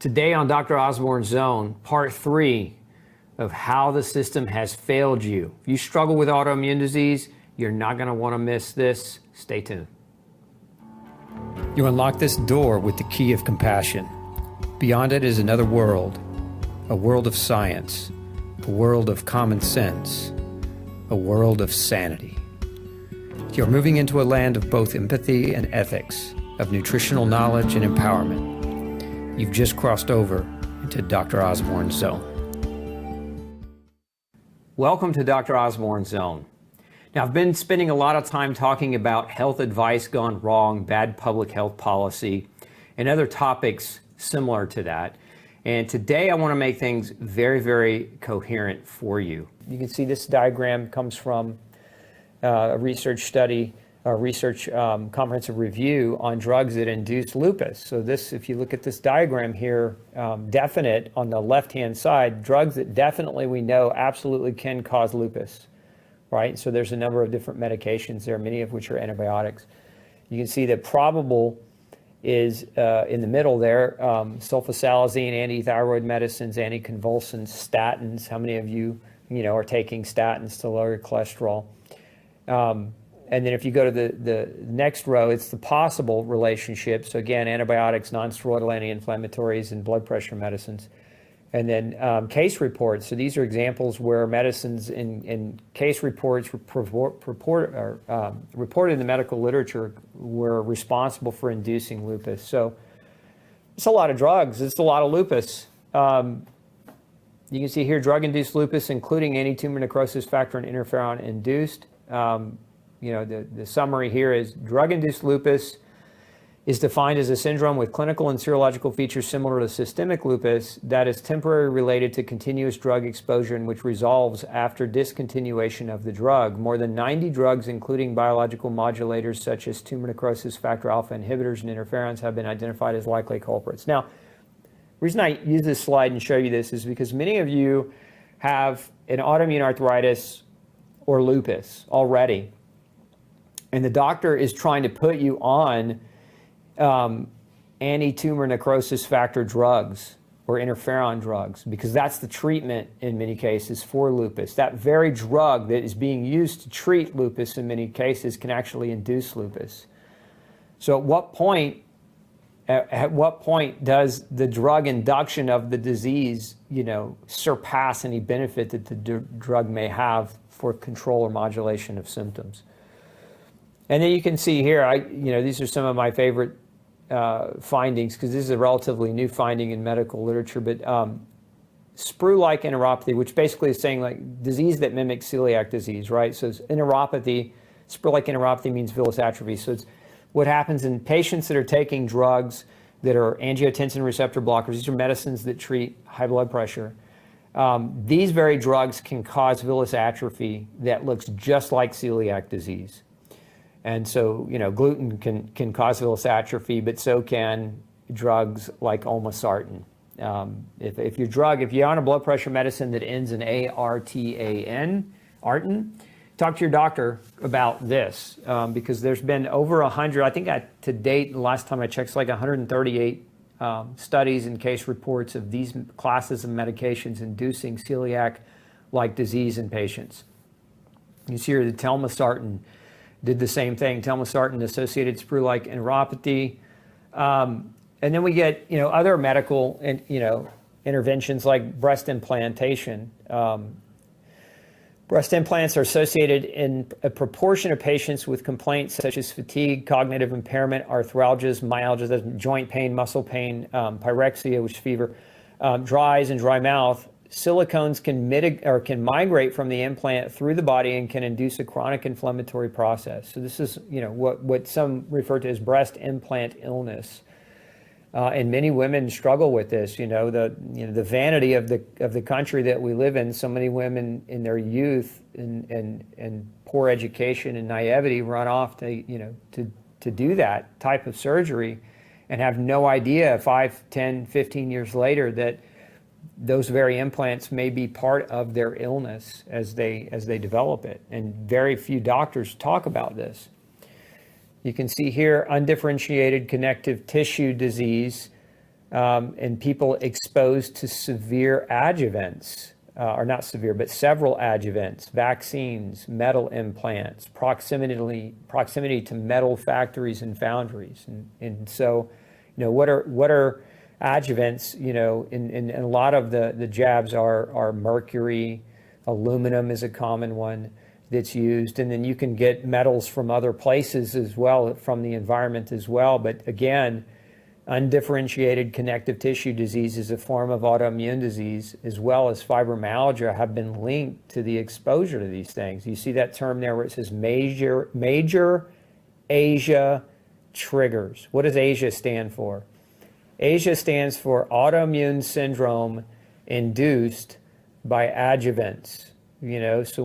Today on Dr. Osborne's Zone, part 3 of how the system has failed you. If you struggle with autoimmune disease, you're not going to want to miss this. Stay tuned. You unlock this door with the key of compassion. Beyond it is another world, a world of science, a world of common sense, a world of sanity. You're moving into a land of both empathy and ethics, of nutritional knowledge and empowerment. You've just crossed over into Dr. Osborne's Zone. Welcome to Dr. Osborne's Zone. Now, I've been spending a lot of time talking about health advice gone wrong, bad public health policy, and other topics similar to that. And today I want to make things very, very coherent for you. You can see this diagram comes from a research study, a research comprehensive review on drugs that induce lupus. So this, if you look at this diagram here, definite on the left-hand side, drugs that definitely we know absolutely can cause lupus, right? So there's a number of different medications there, many of which are antibiotics. You can see that probable is in the middle there, sulfasalazine, antithyroid medicines, anticonvulsants, statins. How many of you are taking statins to lower your cholesterol? And then if you go to the next row, it's the possible relationship. So again, antibiotics, non-steroidal anti-inflammatories, and blood pressure medicines. And then case reports. So these are examples where medicines in case reports reported in the medical literature were responsible for inducing lupus. So it's a lot of drugs. It's a lot of lupus. You can see here drug-induced lupus, including anti-tumor necrosis factor and interferon-induced. The summary here is drug-induced lupus is defined as a syndrome with clinical and serological features similar to systemic lupus that is temporarily related to continuous drug exposure and which resolves after discontinuation of the drug. More than 90 drugs, including biological modulators such as tumor necrosis factor alpha inhibitors and interferons, have been identified as likely culprits. Now, the reason I use this slide and show you this is because many of you have an autoimmune arthritis or lupus already, and the doctor is trying to put you on anti-tumor necrosis factor drugs or interferon drugs, because that's the treatment in many cases for lupus. That very drug that is being used to treat lupus in many cases can actually induce lupus. So at what point does the drug induction of the disease, surpass any benefit that the drug may have for control or modulation of symptoms? And then you can see here, these are some of my favorite findings, because this is a relatively new finding in medical literature, but sprue-like enteropathy, which basically is saying like disease that mimics celiac disease, right? So it's enteropathy, sprue-like enteropathy means villus atrophy. So it's what happens in patients that are taking drugs that are angiotensin receptor blockers. These are medicines that treat high blood pressure. These very drugs can cause villus atrophy that looks just like celiac disease. And so, gluten can cause villus atrophy, but so can drugs like olmesartan. If you're on a blood pressure medicine that ends in ARTAN, talk to your doctor about this, because there's been over 100, I think to date, the last time I checked, it's like 138 studies and case reports of these classes of medications inducing celiac-like disease in patients. You see here the telmisartan did the same thing, telmisartan-associated sprue-like enteropathy. And then we get, other medical interventions like breast implantation. Breast implants are associated in a proportion of patients with complaints such as fatigue, cognitive impairment, arthralgias, myalgias, joint pain, muscle pain, pyrexia, which is fever, dry eyes and dry mouth. Silicones can migrate from the implant through the body and can induce a chronic inflammatory process. So this is, what some refer to as breast implant illness. And many women struggle with this. The vanity of the country that we live in. So many women in their youth and poor education and naivety run off to do that type of surgery, and have no idea 5, 10, 15 years later that those very implants may be part of their illness as they develop it. And very few doctors talk about this. You can see here undifferentiated connective tissue disease and people exposed to severe adjuvants, or not severe, but several adjuvants, vaccines, metal implants, proximity to metal factories and foundries. And so, what are adjuvants? In a lot of the jabs are mercury, aluminum is a common one that's used, and then you can get metals from other places as well, from the environment as well. But again, undifferentiated connective tissue disease is a form of autoimmune disease, as well as fibromyalgia, have been linked to the exposure to these things. You see that term there where it says major ASIA triggers. What does ASIA stand for? ASIA stands for autoimmune syndrome induced by adjuvants. So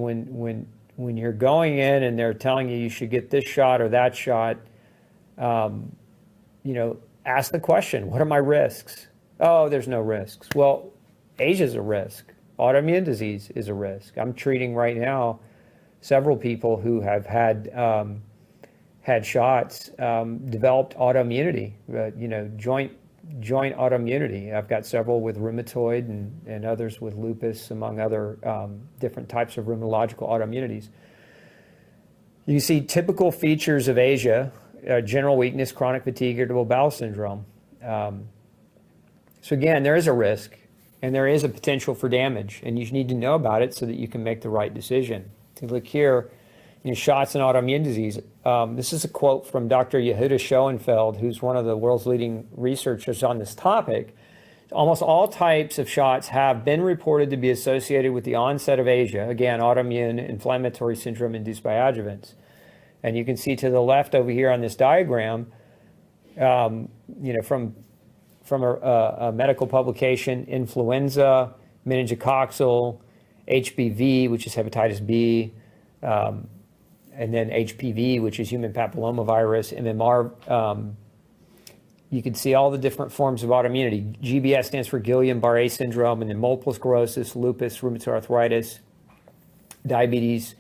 when you're going in and they're telling you should get this shot or that shot, ask the question, what are my risks? Oh, there's no risks. Well, ASIA is a risk. Autoimmune disease is a risk. I'm treating right now several people who have had shots, developed autoimmunity, joint autoimmunity. I've got several with rheumatoid and others with lupus, among other different types of rheumatological autoimmunities. You see typical features of ASIA: general weakness, chronic fatigue, irritable bowel syndrome. So again, there is a risk and there is a potential for damage, and you need to know about it so that you can make the right decision. So look here, shots in autoimmune disease. This is a quote from Dr. Yehuda Schoenfeld, who's one of the world's leading researchers on this topic. Almost all types of shots have been reported to be associated with the onset of ASIA, again, autoimmune inflammatory syndrome induced by adjuvants. And you can see to the left over here on this diagram, from a medical publication, influenza, meningococcal, HBV, which is hepatitis B, and then HPV, which is human papillomavirus, MMR. You can see all the different forms of autoimmunity. GBS stands for Guillain-Barré syndrome, and then multiple sclerosis, lupus, rheumatoid arthritis, diabetes,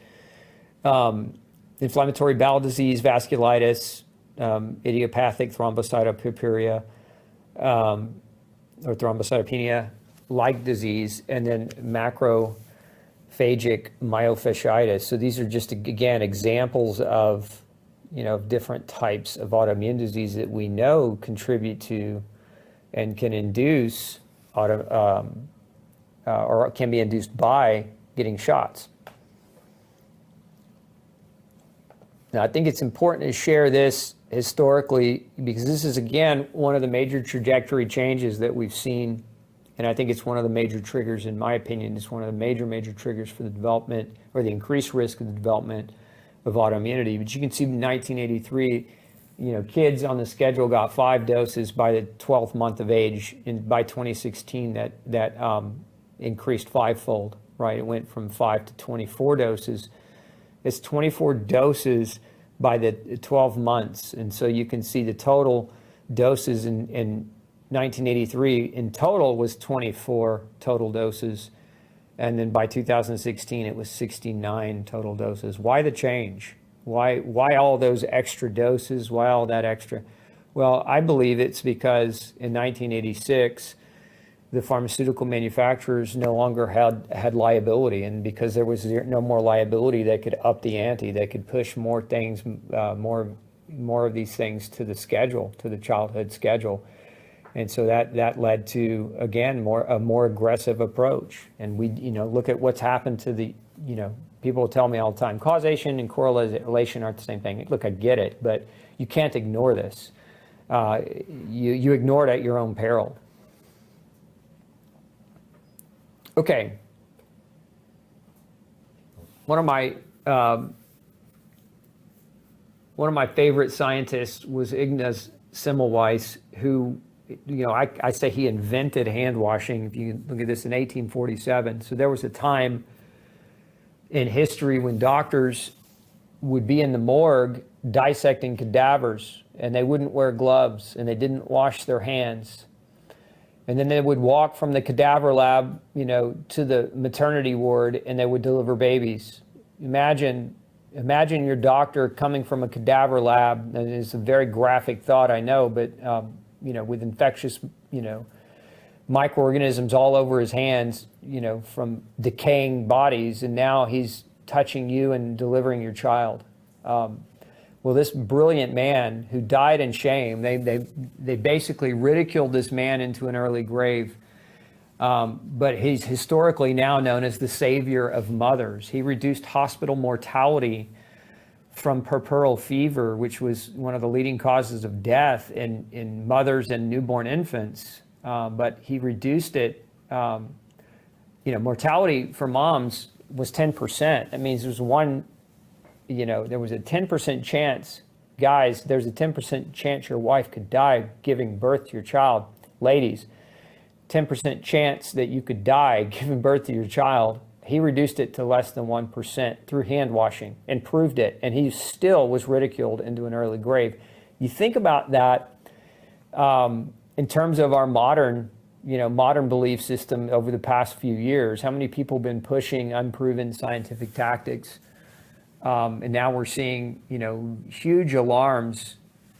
inflammatory bowel disease, vasculitis, idiopathic thrombocytopenia, or thrombocytopenia, like disease, and then macrophagic myofasciitis. So these are just, again, examples of different types of autoimmune disease that we know contribute to and can induce or can be induced by getting shots. Now, I think it's important to share this historically, because this is, again, one of the major trajectory changes that we've seen. And I think it's one of the major triggers, in my opinion. It's one of the major triggers for the development or the increased risk of the development of autoimmunity. But you can see in 1983, kids on the schedule got 5 doses by the 12th month of age. And by 2016, that increased fivefold, right? It went from 5 to 24 doses. It's 24 doses by the 12 months. And so you can see the total doses in 1983 in total was 24 total doses. And then by 2016, it was 69 total doses. Why the change? Why all those extra doses? Why all that extra? Well, I believe it's because in 1986, the pharmaceutical manufacturers no longer had liability, and because there was no more liability, they could up the ante. They could push more things, more of these things to the schedule, to the childhood schedule, and so that led to, again, a more aggressive approach. And we look at what's happened to the people tell me all the time, causation and correlation aren't the same thing. Look, I get it, but you can't ignore this. You ignore it at your own peril. Okay, one of my favorite scientists was Ignaz Semmelweis, who, I say he invented hand washing. If you look at this, in 1847. So there was a time in history when doctors would be in the morgue dissecting cadavers, and they wouldn't wear gloves, and they didn't wash their hands. And then they would walk from the cadaver lab, to the maternity ward, and they would deliver babies. Imagine your doctor coming from a cadaver lab, and it's a very graphic thought, I know, but with infectious, microorganisms all over his hands, from decaying bodies, and now he's touching you and delivering your child. Well, this brilliant man who died in shame, they basically ridiculed this man into an early grave. But he's historically now known as the savior of mothers. He reduced hospital mortality from puerperal fever, which was one of the leading causes of death in mothers and newborn infants. But he reduced it. Mortality for moms was 10%. That means there's there was a 10% chance, guys, there's a 10% chance your wife could die giving birth to your child. Ladies, 10% chance that you could die giving birth to your child. He reduced it to less than 1% through hand washing and proved it. And he still was ridiculed into an early grave. You think about that in terms of our modern belief system over the past few years. How many people have been pushing unproven scientific tactics? And now we're seeing, huge alarms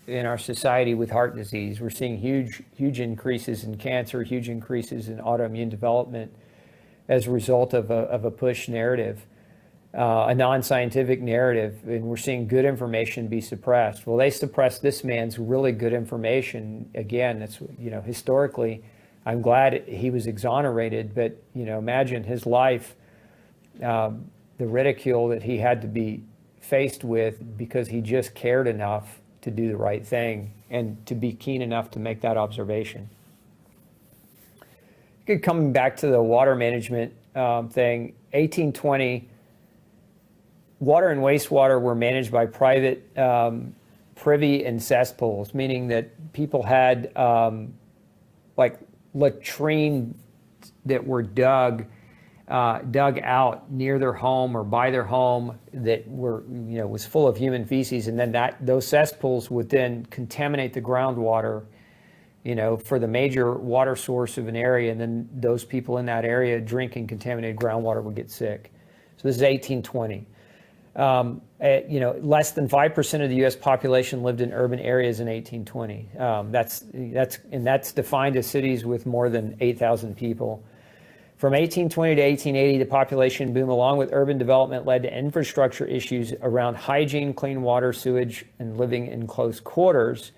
in our society with heart disease. We're seeing huge increases in cancer, huge increases in autoimmune development as a result of a push narrative, a non-scientific narrative, and we're seeing good information be suppressed. Well, they suppressed this man's really good information. Again, that's, historically, I'm glad he was exonerated, but, imagine his life, the ridicule that he had to be faced with because he just cared enough to do the right thing and to be keen enough to make that observation. Coming back to the water management thing, 1820, water and wastewater were managed by private privy and cesspools, meaning that people had like latrine that were dug out near their home or by their home that were, was full of human feces, and then those cesspools would then contaminate the groundwater, for the major water source of an area, and then those people in that area drinking contaminated groundwater would get sick. So this is 1820. Less than 5% of the U.S. population lived in urban areas in 1820. That's defined as cities with more than 8,000 people. From 1820 to 1880, the population boom, along with urban development, led to infrastructure issues around hygiene, clean water, sewage, and living in close quarters.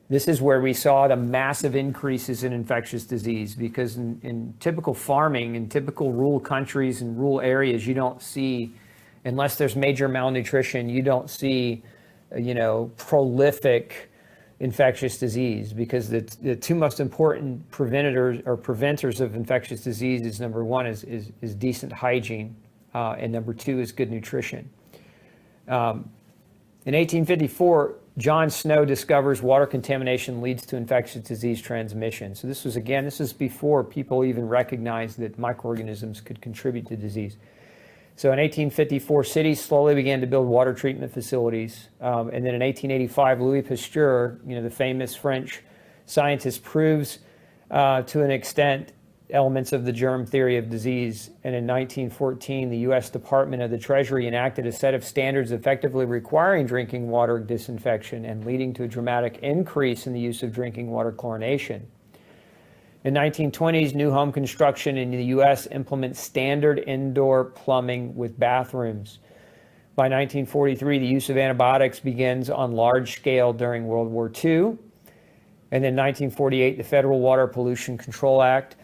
This is where we saw the massive increases in infectious disease, because in typical farming, in typical rural countries and rural areas, you don't see, unless there's major malnutrition, you don't see, prolific infectious disease, because the two most important preventers of infectious disease is, number one is decent hygiene, and number two is good nutrition. In 1854, John Snow discovers water contamination leads to infectious disease transmission. So this is before people even recognized that microorganisms could contribute to disease. So in 1854, cities slowly began to build water treatment facilities. And then in 1885, Louis Pasteur, the famous French scientist, proves to an extent elements of the germ theory of disease. And in 1914, the U.S. Department of the Treasury enacted a set of standards effectively requiring drinking water disinfection and leading to a dramatic increase in the use of drinking water chlorination. In 1920s, new home construction in the U.S. implements standard indoor plumbing with bathrooms. By 1943, the use of antibiotics begins on large scale during World War II. And then 1948, the Federal Water Pollution Control Act.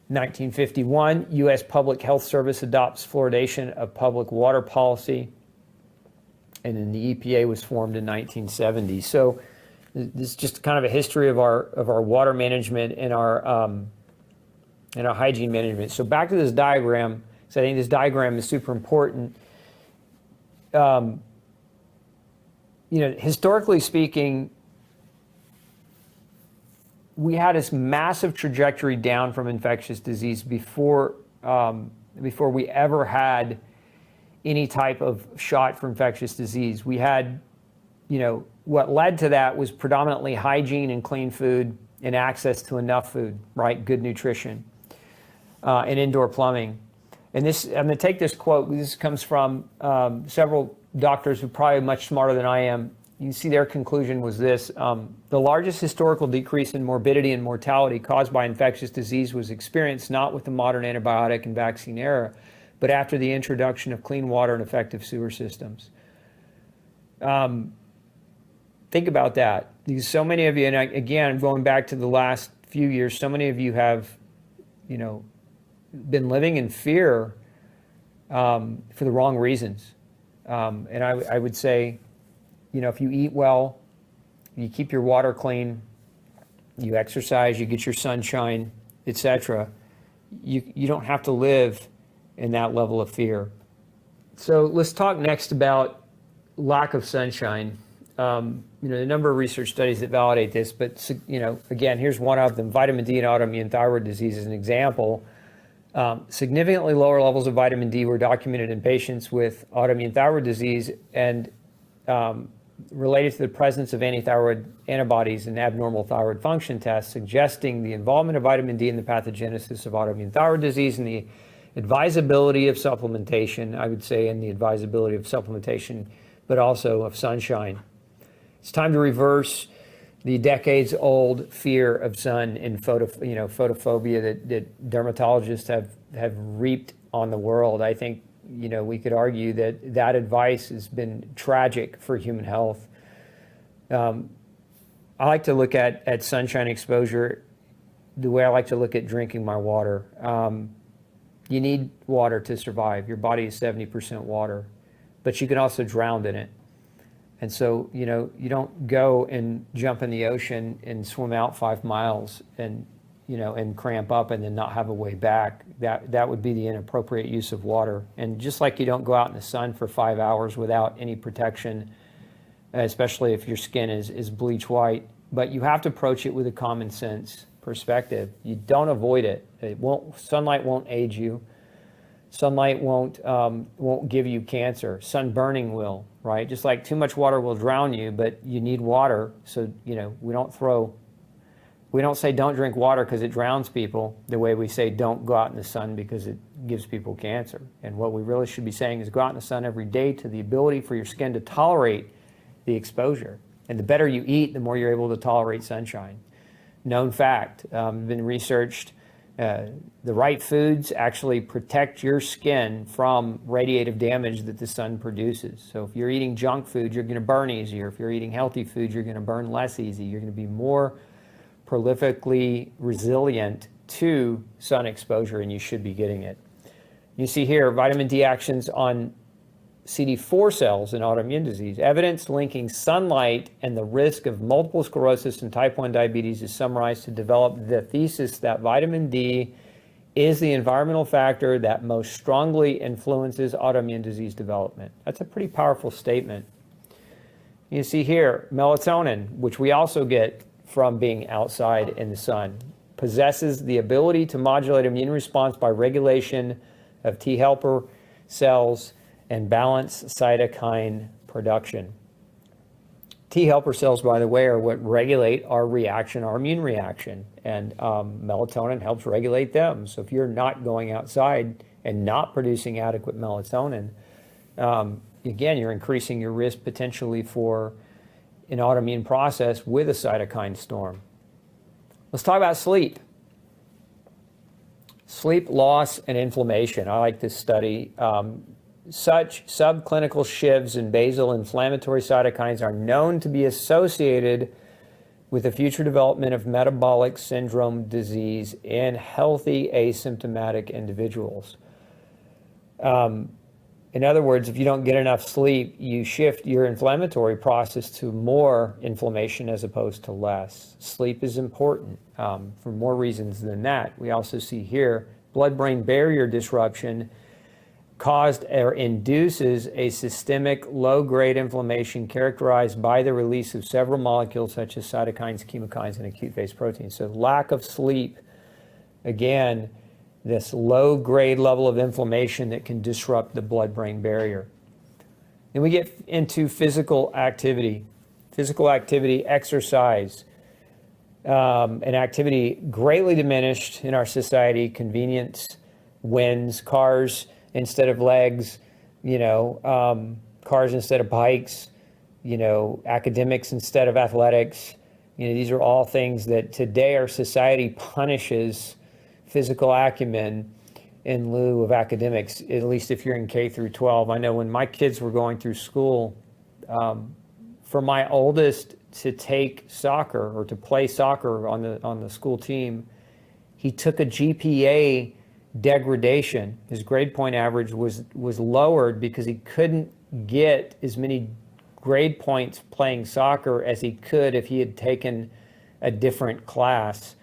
1951, U.S. Public Health Service adopts fluoridation of public water policy. And then the EPA was formed in 1970. So this is just kind of a history of our water management and our hygiene management. So back to this diagram, because I think this diagram is super important. Historically speaking, we had this massive trajectory down from infectious disease before we ever had any type of shot for infectious disease. We had, what led to that was predominantly hygiene and clean food and access to enough food, right? Good nutrition, and indoor plumbing. And this, I'm going to take this quote. This comes from several doctors who are probably much smarter than I am, you can see their conclusion was this: the largest historical decrease in morbidity and mortality caused by infectious disease was experienced not with the modern antibiotic and vaccine era, but after the introduction of clean water and effective sewer systems. Think about that. Because so many of you, and again, going back to the last few years, so many of you have, been living in fear for the wrong reasons. And I would say, if you eat well, you keep your water clean, you exercise, you get your sunshine, etc., you don't have to live in that level of fear. So let's talk next about lack of sunshine. The number of research studies that validate this, but again, here's one of them. Vitamin D and autoimmune thyroid disease is an example. Significantly lower levels of vitamin D were documented in patients with autoimmune thyroid disease and related to the presence of antithyroid antibodies and abnormal thyroid function tests, suggesting the involvement of vitamin D in the pathogenesis of autoimmune thyroid disease and the advisability of supplementation, I would say, and the advisability of supplementation, but also of sunshine. It's time to reverse the decades-old fear of sun and photophobia that dermatologists have reaped on the world. I think we could argue that advice has been tragic for human health. I like to look at sunshine exposure the way I like to look at drinking my water. You need water to survive. Your body is 70% water, but you can also drown in it. And so, you don't go and jump in the ocean and swim out 5 miles and cramp up and then not have a way back. That would be the inappropriate use of water. And just like you don't go out in the sun for 5 hours without any protection, especially if your skin is bleach white, but you have to approach it with a common sense perspective. You don't avoid it. Sunlight won't age you. Sunlight won't give you cancer. Sunburning will, right? Just like too much water will drown you, but you need water. So, we don't say don't drink water because it drowns people the way we say don't go out in the sun because it gives people cancer. And what we really should be saying is go out in the sun every day to the ability for your skin to tolerate the exposure. And the better you eat, the more you're able to tolerate sunshine. Known fact, been researched, the right foods actually protect your skin from radiative damage that the sun produces. So if you're eating junk food, you're going to burn easier. If you're eating healthy food, you're going to burn less easy. You're going to be more prolifically resilient to sun exposure, and you should be getting it. You see here, vitamin D actions on CD4 cells in autoimmune disease. Evidence linking sunlight and the risk of multiple sclerosis and type 1 diabetes is summarized to develop the thesis that vitamin D is the environmental factor that most strongly influences autoimmune disease development. That's a pretty powerful statement. You see here, melatonin, which we also get from being outside in the sun, possesses the ability to modulate immune response by regulation of T helper cells and balance cytokine production. T helper cells, by the way, are what regulate our reaction, our immune reaction, and melatonin helps regulate them. So if you're not going outside and not producing adequate melatonin, again, you're increasing your risk potentially for an autoimmune process with a cytokine storm. Let's talk about sleep. Sleep loss and inflammation. I like this study. Such subclinical shifts in basal inflammatory cytokines are known to be associated with the future development of metabolic syndrome disease in healthy asymptomatic individuals. In other words, if you don't get enough sleep, you shift your inflammatory process to more inflammation as opposed to less. Sleep is important for more reasons than that. We also see here blood-brain barrier disruption caused or induces a systemic low-grade inflammation characterized by the release of several molecules such as cytokines, chemokines, and acute phase proteins. So lack of sleep, again, this low-grade level of inflammation that can disrupt the blood-brain barrier. Then we get into physical activity. Physical activity, exercise, and activity greatly diminished in our society. Convenience wins. Cars instead of legs, cars instead of bikes, academics instead of athletics. These are all things that today our society punishes physical acumen in lieu of academics, at least if you're in K through 12. I know when my kids were going through school, for my oldest to take soccer or to play soccer on the school team, he took a GPA degradation. His grade point average was lowered because he couldn't get as many grade points playing soccer as he could if he had taken a different class.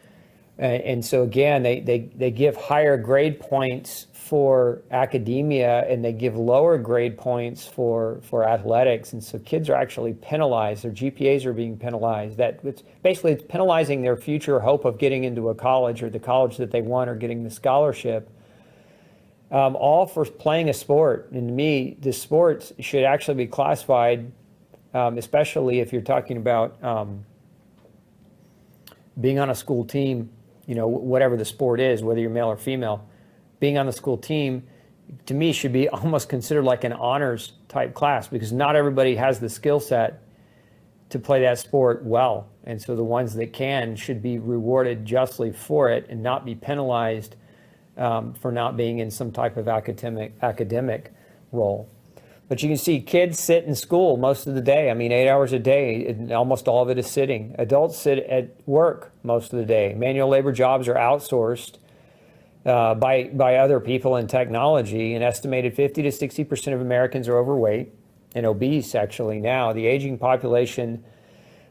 And so again, they give higher grade points for academia and they give lower grade points for athletics. And so kids are actually penalized. Their GPAs are being penalized. It's penalizing their future hope of getting into a college or the college that they want or getting the scholarship. All for playing a sport. And to me, the sports should actually be classified, especially if you're talking about being on a school team, whatever the sport is, whether you're male or female. Being on the school team, to me, should be almost considered like an honors type class because not everybody has the skill set to play that sport well. And so the ones that can should be rewarded justly for it and not be penalized for not being in some type of academic role. But you can see kids sit in school most of the day. 8 hours a day, and almost all of it is sitting. Adults sit at work most of the day. Manual labor jobs are outsourced by other people in technology. An estimated 50 to 60% of Americans are overweight and obese actually now. The aging population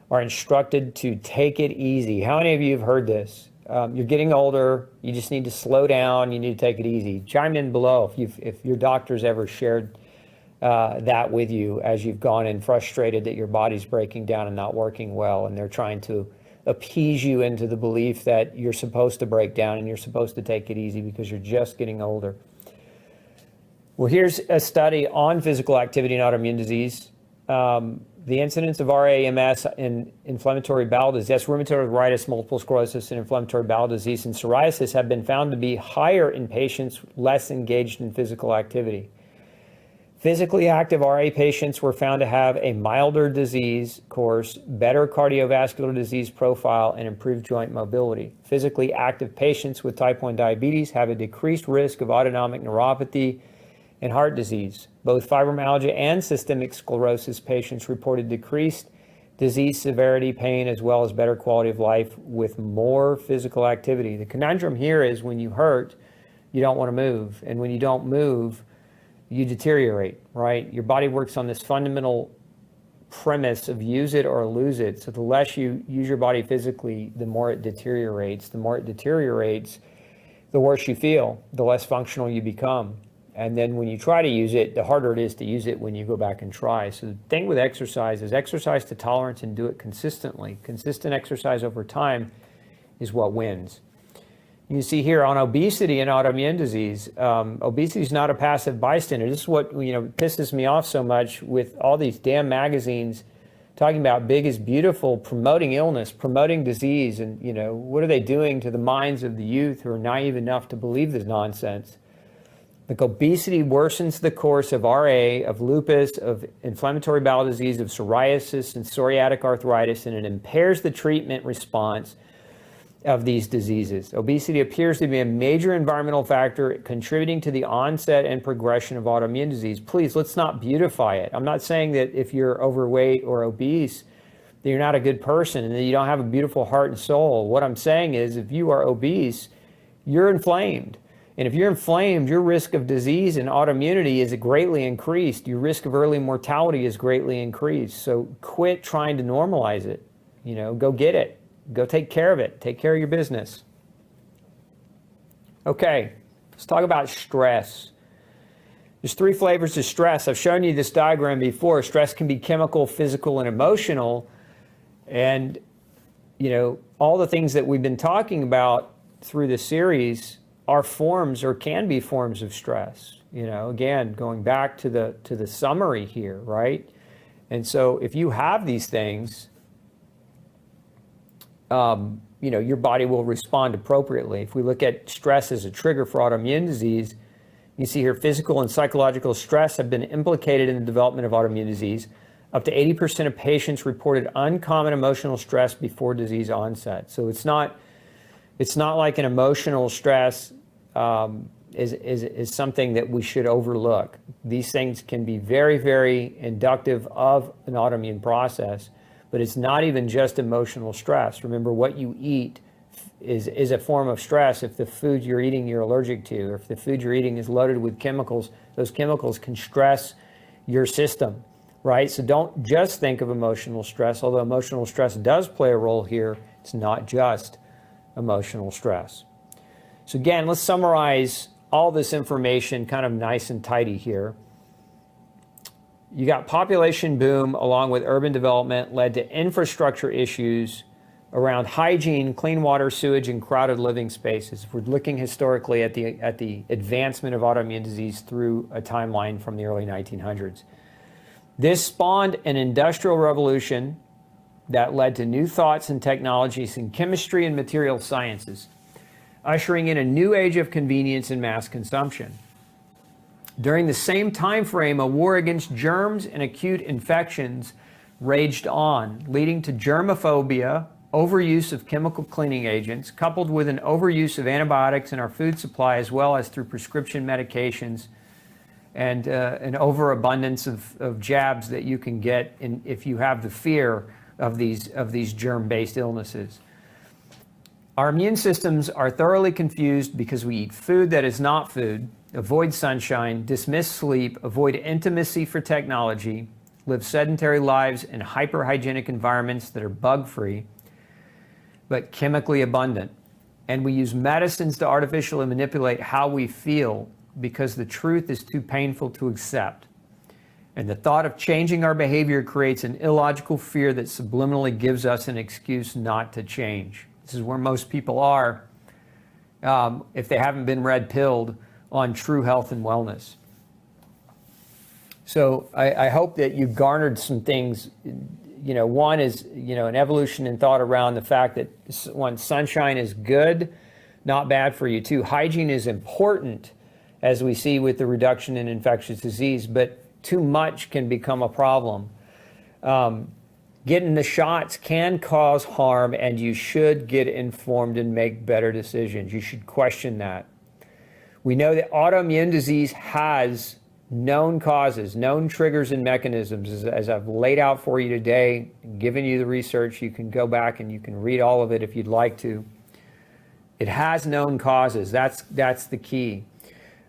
are instructed to take it easy. How many of you have heard this? You're getting older, you just need to slow down, you need to take it easy. Chime in below if your doctor's ever shared that with you as you've gone in frustrated that your body's breaking down and not working well, and they're trying to appease you into the belief that you're supposed to break down and you're supposed to take it easy because you're just getting older. Well, here's a study on physical activity and autoimmune disease. The incidence of RA/MS in inflammatory bowel disease, that's rheumatoid arthritis, multiple sclerosis, and inflammatory bowel disease and psoriasis have been found to be higher in patients less engaged in physical activity. Physically active RA patients were found to have a milder disease course, better cardiovascular disease profile, and improved joint mobility. Physically active patients with type 1 diabetes have a decreased risk of autonomic neuropathy and heart disease. Both fibromyalgia and systemic sclerosis patients reported decreased disease severity, pain, as well as better quality of life with more physical activity. The conundrum here is when you hurt, you don't want to move. And when you don't move, you deteriorate, right? Your body works on this fundamental premise of use it or lose it. So the less you use your body physically, the more it deteriorates. The more it deteriorates, the worse you feel, the less functional you become. And then when you try to use it, the harder it is to use it when you go back and try. So the thing with exercise is exercise to tolerance and do it consistently. Consistent exercise over time is what wins. You see here on obesity and autoimmune disease, obesity is not a passive bystander. This is what pisses me off so much with all these damn magazines talking about big is beautiful, promoting illness, promoting disease, and what are they doing to the minds of the youth who are naive enough to believe this nonsense? Like obesity worsens the course of RA, of lupus, of inflammatory bowel disease, of psoriasis and psoriatic arthritis, and it impairs the treatment response of these diseases. Obesity appears to be a major environmental factor contributing to the onset and progression of autoimmune disease. Please, let's not beautify it. I'm not saying that if you're overweight or obese, that you're not a good person and that you don't have a beautiful heart and soul. What I'm saying is if you are obese, you're inflamed. And if you're inflamed, your risk of disease and autoimmunity is greatly increased. Your risk of early mortality is greatly increased. So quit trying to normalize it. Go get it. Go take care of it. Take care of your business. Okay, let's talk about stress. There's 3 flavors of stress. I've shown you this diagram before. Stress can be chemical, physical, and emotional. And, all the things that we've been talking about through this series are forms or can be forms of stress. Again, going back to the summary here, right? And so if you have these things, your body will respond appropriately. If we look at stress as a trigger for autoimmune disease, you see here physical and psychological stress have been implicated in the development of autoimmune disease. Up to 80% of patients reported uncommon emotional stress before disease onset. So it's not like an emotional stress is something that we should overlook. These things can be very, very inductive of an autoimmune process, but it's not even just emotional stress. Remember, what you eat is a form of stress. If the food you're eating you're allergic to, or if the food you're eating is loaded with chemicals, those chemicals can stress your system, right? So don't just think of emotional stress, although emotional stress does play a role here. It's not just emotional stress. So again, let's summarize all this information kind of nice and tidy here. You got population boom along with urban development led to infrastructure issues around hygiene, clean water, sewage, and crowded living spaces. We're looking historically at the advancement of autoimmune disease through a timeline from the early 1900s. This spawned an industrial revolution that led to new thoughts and technologies in chemistry and material sciences, ushering in a new age of convenience and mass consumption. During the same time frame, a war against germs and acute infections raged on, leading to germophobia, overuse of chemical cleaning agents, coupled with an overuse of antibiotics in our food supply, as well as through prescription medications and an overabundance of jabs that you can get if you have the fear of these germ-based illnesses. Our immune systems are thoroughly confused because we eat food that is not food, avoid sunshine, dismiss sleep, avoid intimacy for technology, live sedentary lives in hyper-hygienic environments that are bug-free, but chemically abundant. And we use medicines to artificially manipulate how we feel because the truth is too painful to accept. And the thought of changing our behavior creates an illogical fear that subliminally gives us an excuse not to change. This is where most people are if they haven't been red-pilled on true health and wellness. So I hope that you garnered some things. One is, an evolution in thought around the fact that one, sunshine is good, not bad for you. Two, hygiene is important, as we see with the reduction in infectious disease, but too much can become a problem. Getting the shots can cause harm, and you should get informed and make better decisions. You should question that. We know that autoimmune disease has known causes, known triggers and mechanisms, as I've laid out for you today, given you the research. You can go back and you can read all of it if you'd like to. It has known causes. That's the key.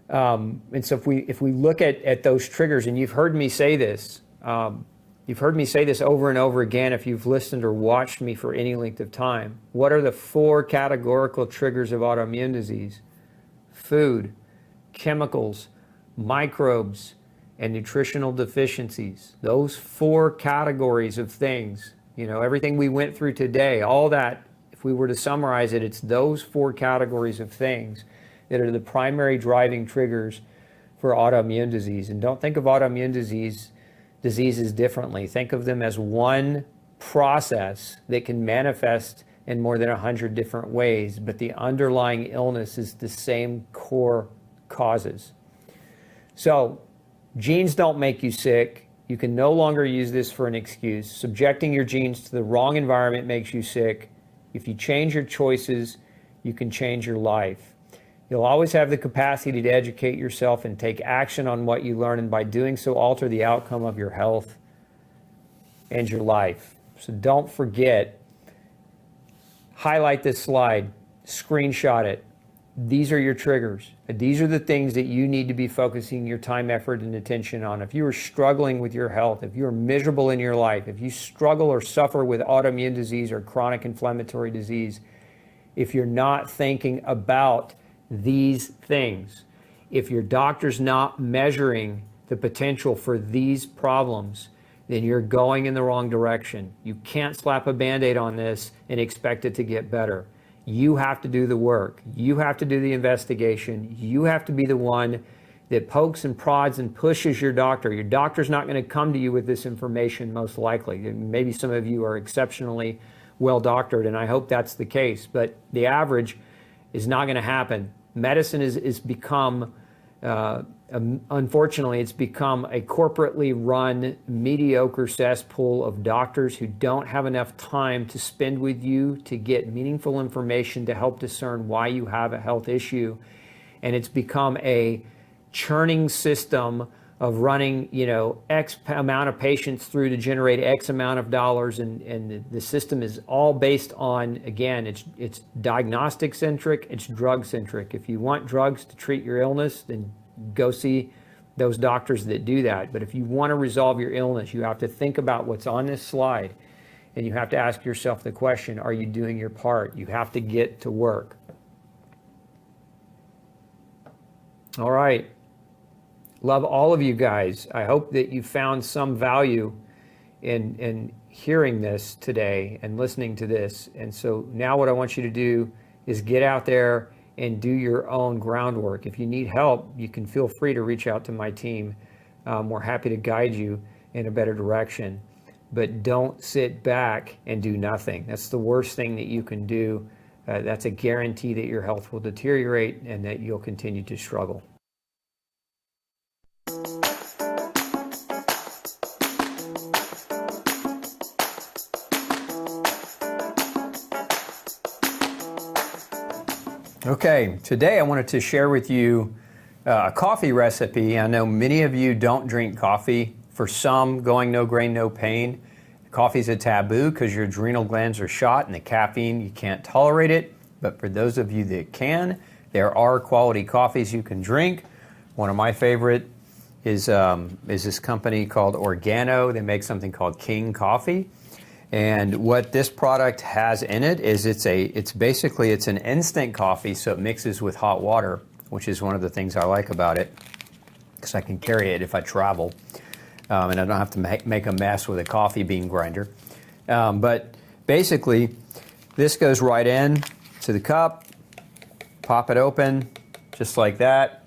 And so if we look at those triggers, and you've heard me say this, over and over again if you've listened or watched me for any length of time. What are the 4 categorical triggers of autoimmune disease? Food, chemicals, microbes, and nutritional deficiencies. Those 4 categories of things, everything we went through today, all that, if we were to summarize it, it's those 4 categories of things that are the primary driving triggers for autoimmune disease. And don't think of autoimmune diseases differently. Think of them as one process that can manifest in more than 100 different ways, but the underlying illness is the same core causes. So, genes don't make you sick. You can no longer use this for an excuse. Subjecting your genes to the wrong environment makes you sick. If you change your choices, you can change your life. You'll always have the capacity to educate yourself and take action on what you learn, and by doing so, alter the outcome of your health and your life. So don't forget, highlight this slide, screenshot it. These are your triggers. These are the things that you need to be focusing your time, effort, and attention on. If you are struggling with your health, if you are miserable in your life, if you struggle or suffer with autoimmune disease or chronic inflammatory disease, if you're not thinking about these things, if your doctor's not measuring the potential for these problems, then you're going in the wrong direction. You can't slap a Band-Aid on this and expect it to get better. You have to do the work. You have to do the investigation. You have to be the one that pokes and prods and pushes your doctor. Your doctor's not going to come to you with this information, most likely. Maybe some of you are exceptionally well doctored, and I hope that's the case, but the average is not going to happen. Medicine is become Unfortunately, it's become a corporately run, mediocre cesspool of doctors who don't have enough time to spend with you to get meaningful information to help discern why you have a health issue. And it's become a churning system of running, X amount of patients through to generate X amount of dollars. And the system is all based on, again, it's diagnostic centric, it's drug centric. If you want drugs to treat your illness, then go see those doctors that do that. But if you want to resolve your illness, you have to think about what's on this slide, and you have to ask yourself the question, are you doing your part? You have to get to work. All right. Love all of you guys. I hope that you found some value in hearing this today and listening to this. And so now what I want you to do is get out there and do your own groundwork. If you need help, you can feel free to reach out to my team. We're happy to guide you in a better direction. But don't sit back and do nothing. That's the worst thing that you can do. That's a guarantee that your health will deteriorate and that you'll continue to struggle. Okay, today I wanted to share with you a coffee recipe. I know many of you don't drink coffee. For some, going no grain, no pain. Coffee's a taboo because your adrenal glands are shot and the caffeine, you can't tolerate it. But for those of you that can, there are quality coffees you can drink. One of my favorite is this company called Organo. They make something called King Coffee. And what this product has in it is it's basically an instant coffee, so it mixes with hot water, which is one of the things I like about it, because I can carry it if I travel, and I don't have to make a mess with a coffee bean grinder. But basically, this goes right in to the cup, pop it open, just like that.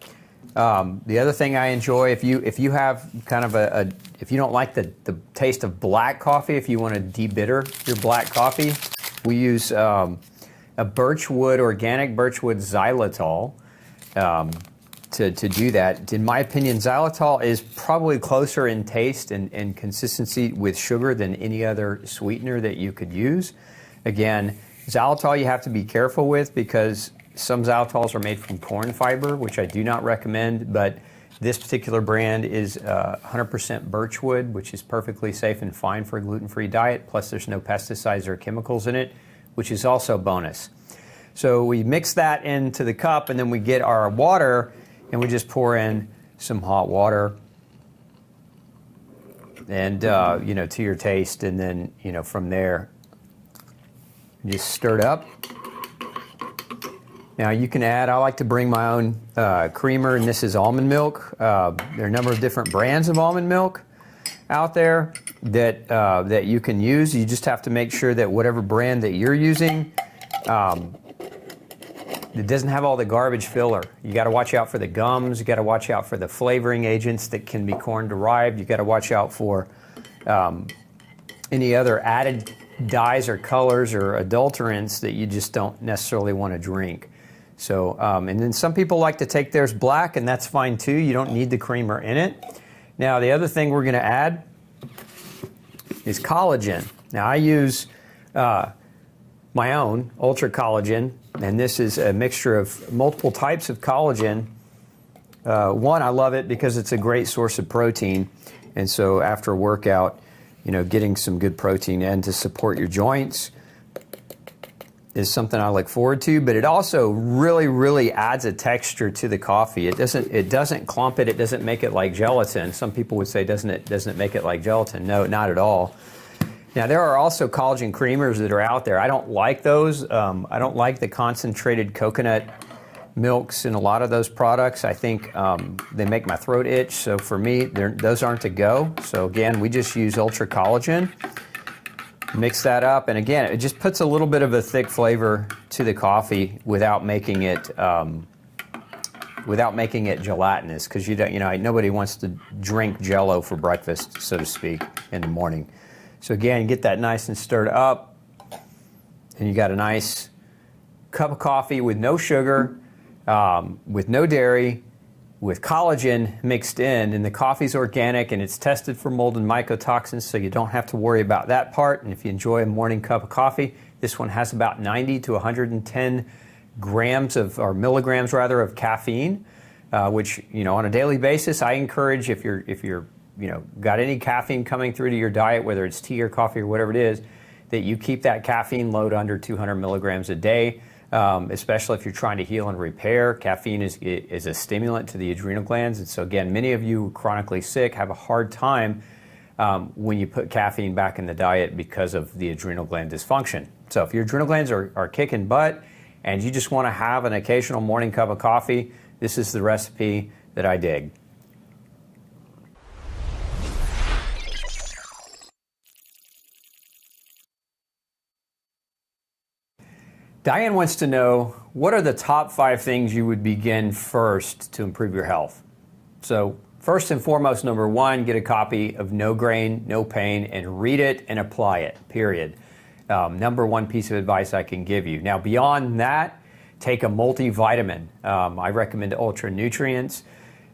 The other thing I enjoy, if you have kind of if you don't like the taste of black coffee, if you want to de-bitter your black coffee, we use a organic birchwood xylitol to do that. In my opinion, xylitol is probably closer in taste and consistency with sugar than any other sweetener that you could use. Again, xylitol you have to be careful with because some xylitols are made from corn fiber, which I do not recommend, but this particular brand is 100% birchwood, which is perfectly safe and fine for a gluten-free diet, plus there's no pesticides or chemicals in it, which is also a bonus. So we mix that into the cup, and then we get our water, and we just pour in some hot water, and to your taste, and then from there, just stir it up. Now you can add, I like to bring my own creamer, and this is almond milk. There are a number of different brands of almond milk out there that you can use. You just have to make sure that whatever brand that you're using, it doesn't have all the garbage filler. You got to watch out for the gums. You got to watch out for the flavoring agents that can be corn derived. You got to watch out for any other added dyes or colors or adulterants that you just don't necessarily want to drink. So, and then some people like to take theirs black, and that's fine too. You don't need the creamer in it. Now, the other thing we're going to add is collagen. Now, I use my own Ultra Collagen, and this is a mixture of multiple types of collagen. One, I love it because it's a great source of protein, and so after a workout, getting some good protein and to support your joints is something I look forward to, but it also really, really adds a texture to the coffee. It doesn't clump it. It doesn't make it like gelatin. Some people would say, doesn't it make it like gelatin? No, not at all. Now, there are also collagen creamers that are out there. I don't like those. I don't like the concentrated coconut milks in a lot of those products. I think they make my throat itch. So for me, those aren't a go. So again, we just use Ultra Collagen. Mix that up, and again, it just puts a little bit of a thick flavor to the coffee without making it gelatinous. Because nobody wants to drink Jell-O for breakfast, so to speak, in the morning. So again, get that nice and stirred up, and you got a nice cup of coffee with no sugar, with no dairy, with collagen mixed in, and the coffee's organic and it's tested for mold and mycotoxins, so you don't have to worry about that part. And if you enjoy a morning cup of coffee, this one has about 90 to 110 grams or milligrams rather of caffeine, which, on a daily basis, I encourage if you're got any caffeine coming through to your diet, whether it's tea or coffee or whatever it is, that you keep that caffeine load under 200 milligrams a day. Especially if you're trying to heal and repair. Caffeine is a stimulant to the adrenal glands. And so again, many of you chronically sick have a hard time when you put caffeine back in the diet because of the adrenal gland dysfunction. So if your adrenal glands are kicking butt and you just want to have an occasional morning cup of coffee, this is the recipe that I dig. Diane wants to know, what are the top 5 things you would begin first to improve your health? So first and foremost, number 1, get a copy of No Grain, No Pain, and read it and apply it, period. Number 1 piece of advice I can give you. Now, beyond that, take a multivitamin. I recommend Ultra Nutrients.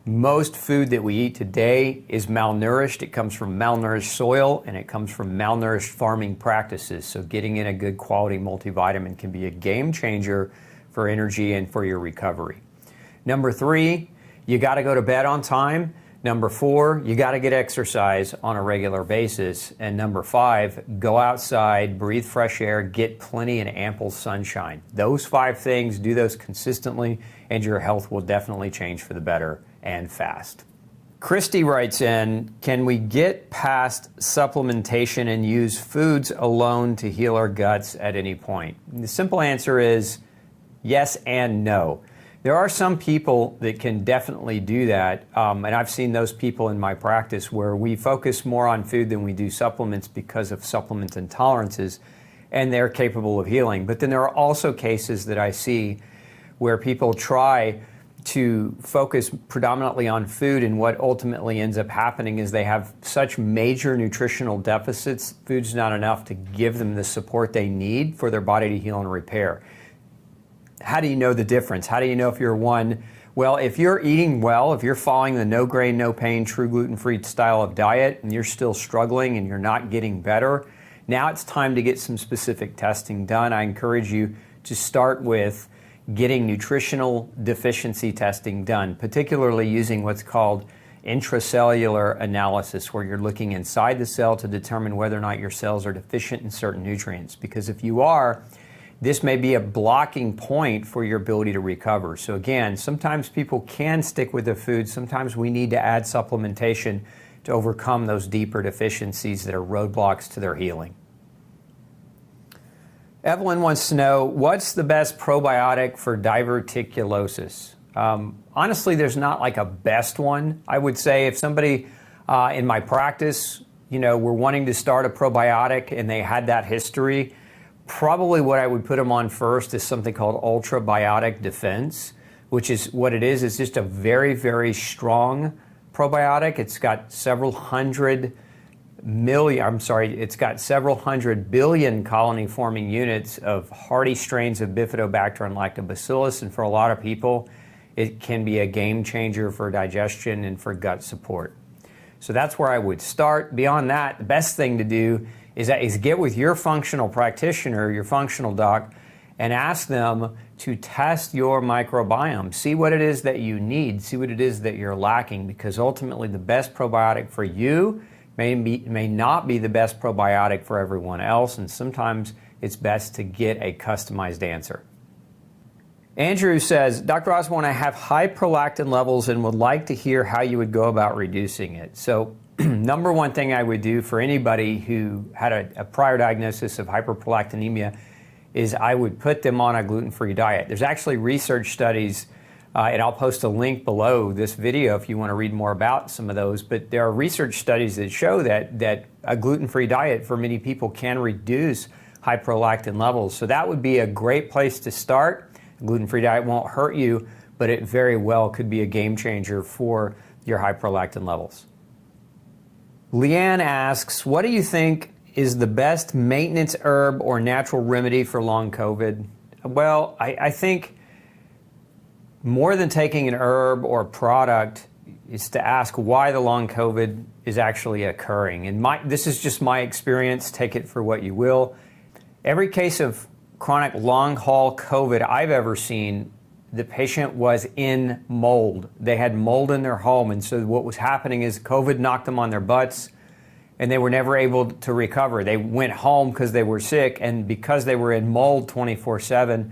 Most food that we eat today is malnourished. It comes from malnourished soil and it comes from malnourished farming practices. So getting in a good quality multivitamin can be a game changer for energy and for your recovery. Number 3, you got to go to bed on time. Number 4, you got to get exercise on a regular basis. And number 5, go outside, breathe fresh air, get plenty and ample sunshine. Those 5 things, do those consistently, and your health will definitely change for the better and fast. Christy writes in, can we get past supplementation and use foods alone to heal our guts at any point? And the simple answer is yes and no. There are some people that can definitely do that, and I've seen those people in my practice where we focus more on food than we do supplements because of supplement intolerances, and they're capable of healing. But then there are also cases that I see where people try to focus predominantly on food, and what ultimately ends up happening is they have such major nutritional deficits, food's not enough to give them the support they need for their body to heal and repair. How do you know the difference? How do you know if you're one? Well, if you're eating well, if you're following the no grain, no pain, true gluten-free style of diet, and you're still struggling and you're not getting better, now it's time to get some specific testing done. I encourage you to start with getting nutritional deficiency testing done, particularly using what's called intracellular analysis, where you're looking inside the cell to determine whether or not your cells are deficient in certain nutrients. Because if you are, this may be a blocking point for your ability to recover. So again, sometimes people can stick with the food. Sometimes we need to add supplementation to overcome those deeper deficiencies that are roadblocks to their healing. Evelyn wants to know, what's the best probiotic for diverticulosis? Honestly, there's not like a best one. I would say if somebody in my practice, were wanting to start a probiotic and they had that history, probably what I would put them on first is something called Ultrabiotic Defense, which is what it is. It's just a very, very strong probiotic. It's got several hundred billion colony-forming units of hardy strains of Bifidobacter and Lactobacillus, and for a lot of people, it can be a game changer for digestion and for gut support. So that's where I would start. Beyond that, the best thing to do is get with your functional practitioner, your functional doc, and ask them to test your microbiome. See what it is that you need, see what it is that you're lacking, because ultimately the best probiotic for you may not be the best probiotic for everyone else, and sometimes it's best to get a customized answer. Andrew says, Dr. Osborne, I have high prolactin levels and would like to hear how you would go about reducing it. So number one thing I would do for anybody who had a prior diagnosis of hyperprolactinemia is I would put them on a gluten-free diet. There's actually research studies, and I'll post a link below this video if you want to read more about some of those, but there are research studies that show that a gluten-free diet for many people can reduce high prolactin levels. So that would be a great place to start. A gluten-free diet won't hurt you, but it very well could be a game changer for your high prolactin levels. Leanne asks, what do you think is the best maintenance herb or natural remedy for long COVID? Well, I think more than taking an herb or product is to ask why the long COVID is actually occurring. And this is just my experience, take it for what you will. Every case of chronic long haul COVID I've ever seen, the patient was in mold. They had mold in their home, and so what was happening is COVID knocked them on their butts, and they were never able to recover. They went home because they were sick, and because they were in mold 24/7,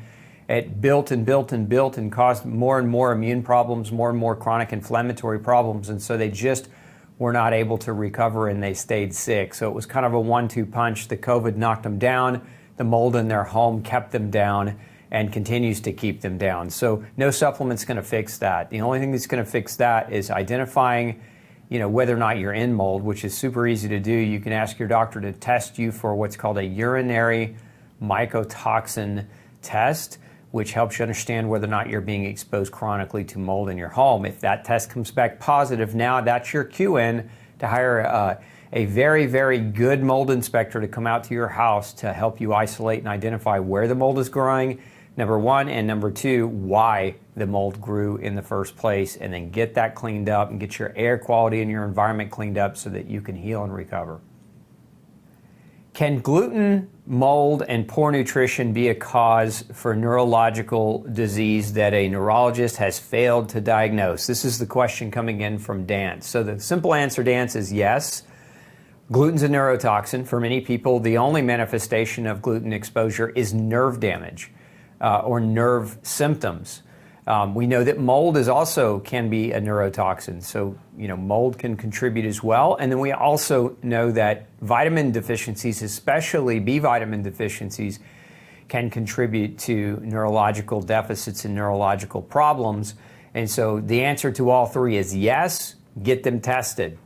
it built and built and built and caused more and more immune problems, more and more chronic inflammatory problems, and so they just were not able to recover, and they stayed sick. So it was kind of a 1-2 punch. The COVID knocked them down, the mold in their home kept them down, and continues to keep them down. So no supplement's going to fix that. The only thing that's going to fix that is identifying, whether or not you're in mold, which is super easy to do. You can ask your doctor to test you for what's called a urinary mycotoxin test, which helps you understand whether or not you're being exposed chronically to mold in your home. If that test comes back positive, now that's your cue in to hire a very, very good mold inspector to come out to your house to help you isolate and identify where the mold is growing, number one, and number two, why the mold grew in the first place, and then get that cleaned up and get your air quality and your environment cleaned up so that you can heal and recover. Can gluten, mold, and poor nutrition be a cause for neurological disease that a neurologist has failed to diagnose? This is the question coming in from Dance. So the simple answer, Dance, is yes. Gluten's a neurotoxin. For many people, the only manifestation of gluten exposure is nerve damage or nerve symptoms. We know that mold can be a neurotoxin, so mold can contribute as well. And then we also know that vitamin deficiencies, especially B vitamin deficiencies, can contribute to neurological deficits and neurological problems. And so the answer to all three is yes. Get them tested.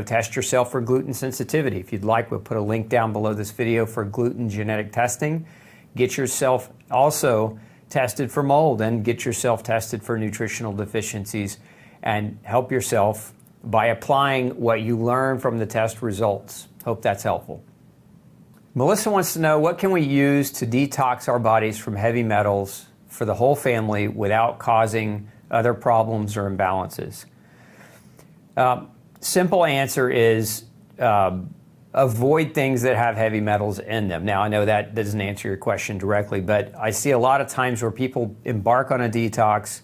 Test yourself for gluten sensitivity. If you'd like, we'll put a link down below this video for gluten genetic testing. Get yourself also tested for mold, and get yourself tested for nutritional deficiencies, and help yourself by applying what you learn from the test results. Hope that's helpful. Melissa wants to know, what can we use to detox our bodies from heavy metals for the whole family without causing other problems or imbalances? Simple answer is avoid things that have heavy metals in them. Now, I know that doesn't answer your question directly, but I see a lot of times where people embark on a detox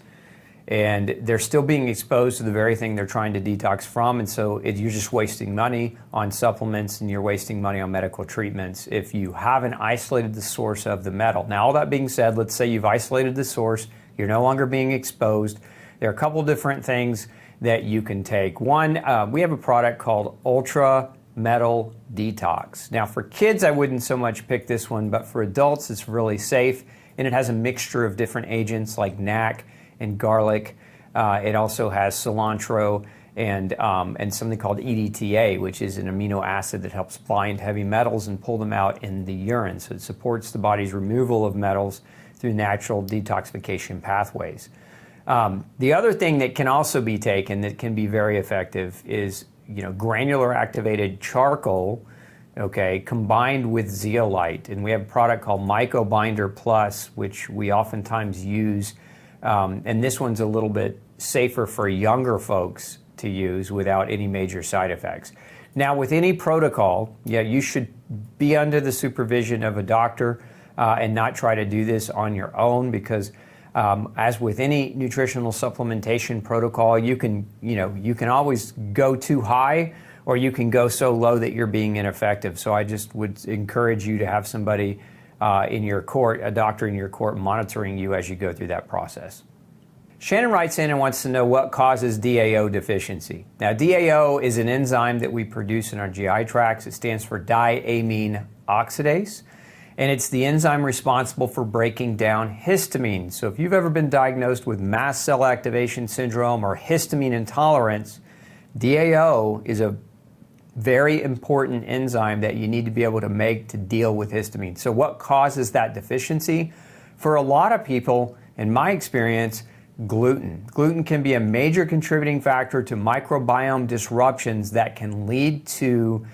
and they're still being exposed to the very thing they're trying to detox from, and so you're just wasting money on supplements and you're wasting money on medical treatments if you haven't isolated the source of the metal. Now, all that being said, let's say you've isolated the source, you're no longer being exposed. There are a couple different things that you can take. One, we have a product called Ultra Metal Detox. Now, for kids, I wouldn't so much pick this one, but for adults, it's really safe, and it has a mixture of different agents like NAC and garlic. It also has cilantro and something called EDTA, which is an amino acid that helps bind heavy metals and pull them out in the urine. So it supports the body's removal of metals through natural detoxification pathways. The other thing that can also be taken that can be very effective is granular activated charcoal, combined with zeolite. And we have a product called MycoBinder Plus, which we oftentimes use. And this one's a little bit safer for younger folks to use without any major side effects. Now, with any protocol, you should be under the supervision of a doctor and not try to do this on your own, because as with any nutritional supplementation protocol, you can always go too high, or you can go so low that you're being ineffective. So I just would encourage you to have somebody in your court, a doctor in your court, monitoring you as you go through that process. Shannon writes in and wants to know what causes DAO deficiency. Now, DAO is an enzyme that we produce in our GI tracts. It stands for diamine oxidase. And it's the enzyme responsible for breaking down histamine. So if you've ever been diagnosed with mast cell activation syndrome or histamine intolerance, DAO is a very important enzyme that you need to be able to make to deal with histamine. So what causes that deficiency? For a lot of people, in my experience, gluten. Gluten can be a major contributing factor to microbiome disruptions that can lead to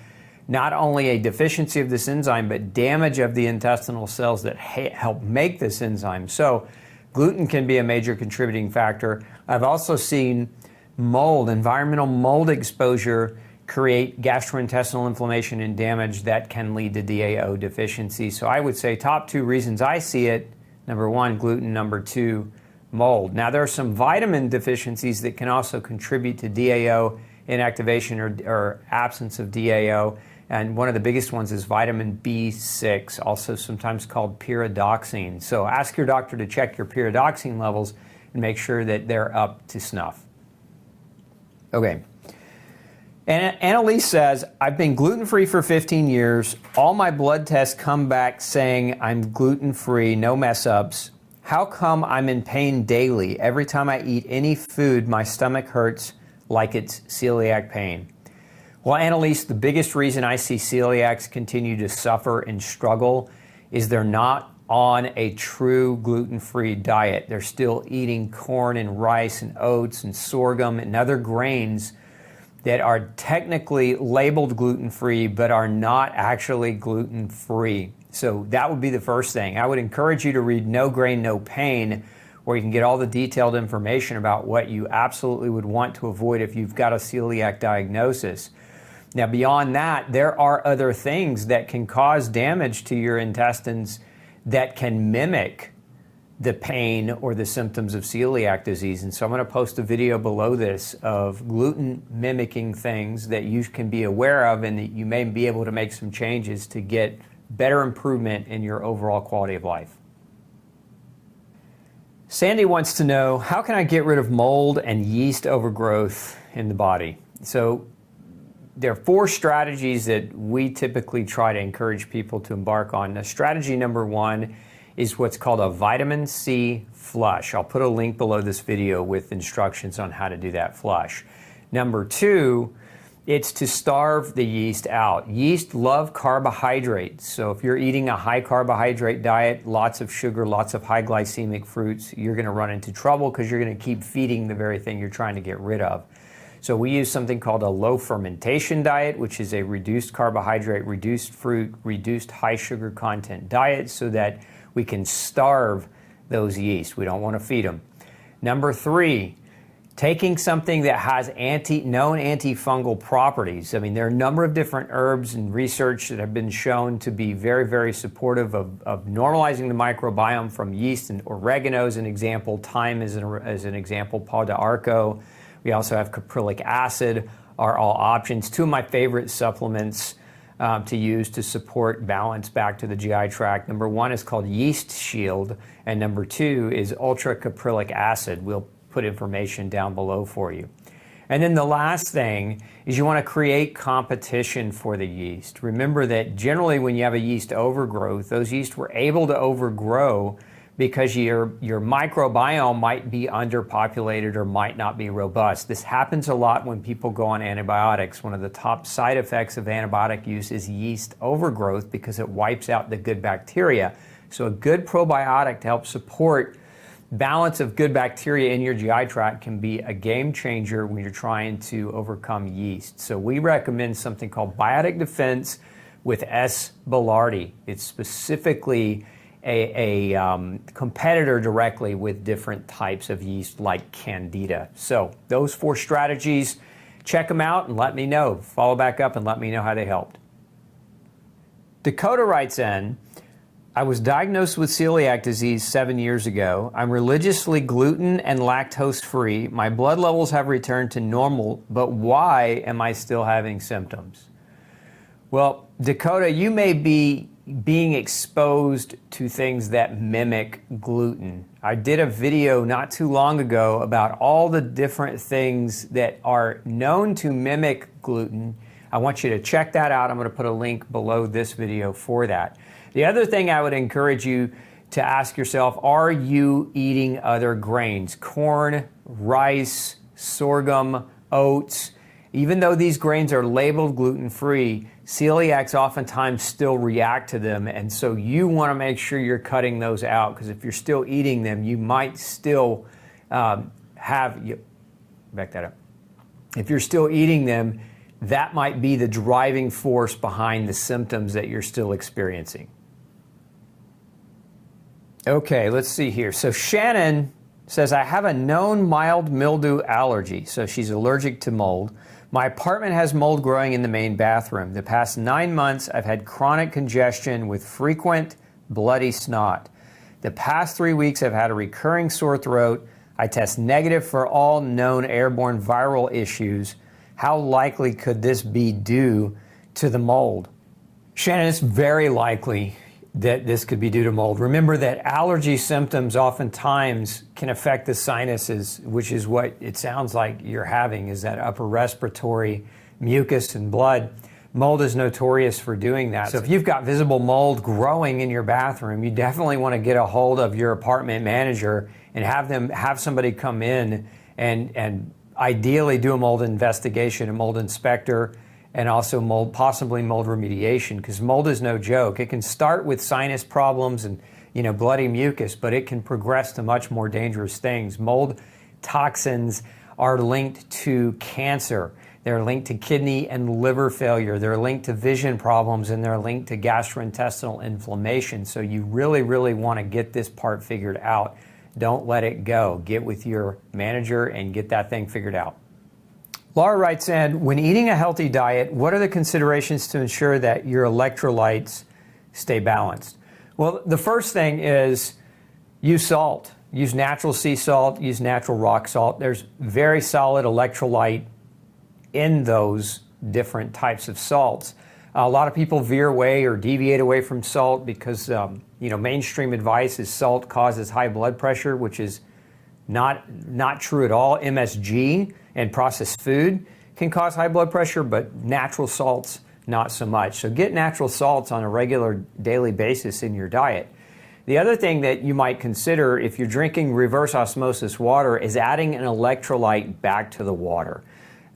not only a deficiency of this enzyme, but damage of the intestinal cells that help make this enzyme. So Gluten can be a major contributing factor. I've also seen mold, environmental mold exposure, create gastrointestinal inflammation and damage that can lead to DAO deficiency. So I would say top two reasons I see it: number one, gluten; number two, mold. Now, there are some vitamin deficiencies that can also contribute to DAO inactivation or absence of DAO. And one of the biggest ones is vitamin B6, also sometimes called pyridoxine. So ask your doctor to check your pyridoxine levels and make sure that they're up to snuff. Okay. And Annalise says, I've been gluten-free for 15 years. All my blood tests come back saying I'm gluten-free, no mess-ups. How come I'm in pain daily? Every time I eat any food, my stomach hurts like it's celiac pain. Well, Annalise, the biggest reason I see celiacs continue to suffer and struggle is they're not on a true gluten-free diet. They're still eating corn and rice and oats and sorghum and other grains that are technically labeled gluten-free but are not actually gluten-free. So that would be the first thing. I would encourage you to read No Grain, No Pain, where you can get all the detailed information about what you absolutely would want to avoid if you've got a celiac diagnosis. Now, beyond that, there are other things that can cause damage to your intestines that can mimic the pain or the symptoms of celiac disease. And so I'm going to post a video below this of gluten mimicking things that you can be aware of and that you may be able to make some changes to get better improvement in your overall quality of life. Sandy wants to know, how can I get rid of mold and yeast overgrowth in the body? So there are 4 strategies that we typically try to encourage people to embark on. Now, strategy number 1 is what's called a vitamin C flush. I'll put a link below this video with instructions on how to do that flush. Number 2, it's to starve the yeast out. Yeast love carbohydrates. So if you're eating a high carbohydrate diet, lots of sugar, lots of high glycemic fruits, you're going to run into trouble because you're going to keep feeding the very thing you're trying to get rid of. So we use something called a low fermentation diet, which is a reduced carbohydrate, reduced fruit, reduced high sugar content diet so that we can starve those yeast. We don't want to feed them. Number 3, taking something that has known antifungal properties. I mean, there are a number of different herbs and research that have been shown to be very, very supportive of normalizing the microbiome, from yeast, and oregano is an example, thyme is an example, pau d'arco. We also have caprylic acid are all options. 2 of my favorite supplements to use to support balance back to the GI tract. Number 1 is called Yeast Shield, and number 2 is ultra caprylic acid. We'll put information down below for you. And then the last thing is you want to create competition for the yeast. Remember that generally when you have a yeast overgrowth, those yeast were able to overgrow because your microbiome might be underpopulated or might not be robust. This happens a lot when people go on antibiotics. One of the top side effects of antibiotic use is yeast overgrowth because it wipes out the good bacteria. So a good probiotic to help support balance of good bacteria in your GI tract can be a game changer when you're trying to overcome yeast. So we recommend something called Biotic Defense with S. boulardii. It's specifically a competitor directly with different types of yeast like Candida. So those 4 strategies, check them out and let me know. Follow back up and let me know how they helped. Dakota writes in, I was diagnosed with celiac disease 7 years ago. I'm religiously gluten and lactose free. My blood levels have returned to normal, but why am I still having symptoms? Well, Dakota, you may be being exposed to things that mimic gluten. I did a video not too long ago about all the different things that are known to mimic gluten. I want you to check that out. I'm going to put a link below this video for that. The other thing I would encourage you to ask yourself, are you eating other grains? Corn, rice, sorghum, oats. Even though these grains are labeled gluten-free, celiacs oftentimes still react to them, and so you want to make sure you're cutting those out, because if you're still eating them, you might still back that up. If you're still eating them, that might be the driving force behind the symptoms that you're still experiencing. Okay, let's see here. So Shannon says, I have a known mild mildew allergy, so she's allergic to mold. My apartment has mold growing in the main bathroom. The past 9 months, I've had chronic congestion with frequent bloody snot. The past 3 weeks, I've had a recurring sore throat. I test negative for all known airborne viral issues. How likely could this be due to the mold? Shannon, it's very likely that this could be due to mold. Remember that allergy symptoms oftentimes can affect the sinuses, which is what it sounds like you're having, is that upper respiratory mucus and blood. Mold is notorious for doing that. So if you've got visible mold growing in your bathroom, you definitely want to get a hold of your apartment manager and have somebody come in and ideally do a mold investigation, a mold inspector, and also possibly mold remediation, because mold is no joke. It can start with sinus problems and bloody mucus, but it can progress to much more dangerous things. Mold toxins are linked to cancer. They're linked to kidney and liver failure. They're linked to vision problems, and they're linked to gastrointestinal inflammation. So you really, really want to get this part figured out. Don't let it go. Get with your manager and get that thing figured out. Laura writes in, when eating a healthy diet, what are the considerations to ensure that your electrolytes stay balanced? Well, the first thing is use salt. Use natural sea salt, use natural rock salt. There's very solid electrolyte in those different types of salts. A lot of people veer away or deviate away from salt because mainstream advice is salt causes high blood pressure, which is not true at all. MSG and processed food can cause high blood pressure, but natural salts, not so much. So get natural salts on a regular daily basis in your diet. The other thing that you might consider if you're drinking reverse osmosis water is adding an electrolyte back to the water.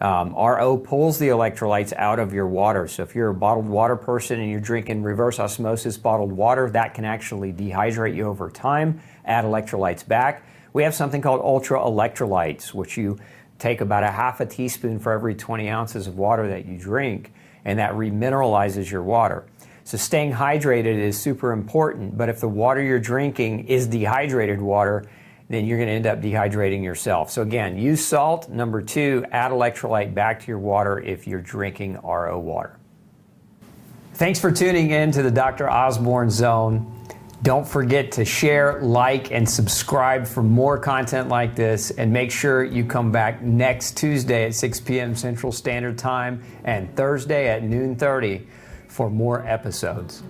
RO pulls the electrolytes out of your water. So if you're a bottled water person and you're drinking reverse osmosis bottled water, that can actually dehydrate you over time, add electrolytes back. We have something called ultra electrolytes, which you take about a half a teaspoon for every 20 ounces of water that you drink, and that remineralizes your water. So staying hydrated is super important, but if the water you're drinking is dehydrated water, then you're going to end up dehydrating yourself. So again, use salt. Number 2, add electrolyte back to your water if you're drinking RO water. Thanks for tuning in to the Dr. Osborne Zone. Don't forget to share, like, and subscribe for more content like this, and make sure you come back next Tuesday at 6 p.m. Central Standard Time and Thursday at noon 30 for more episodes.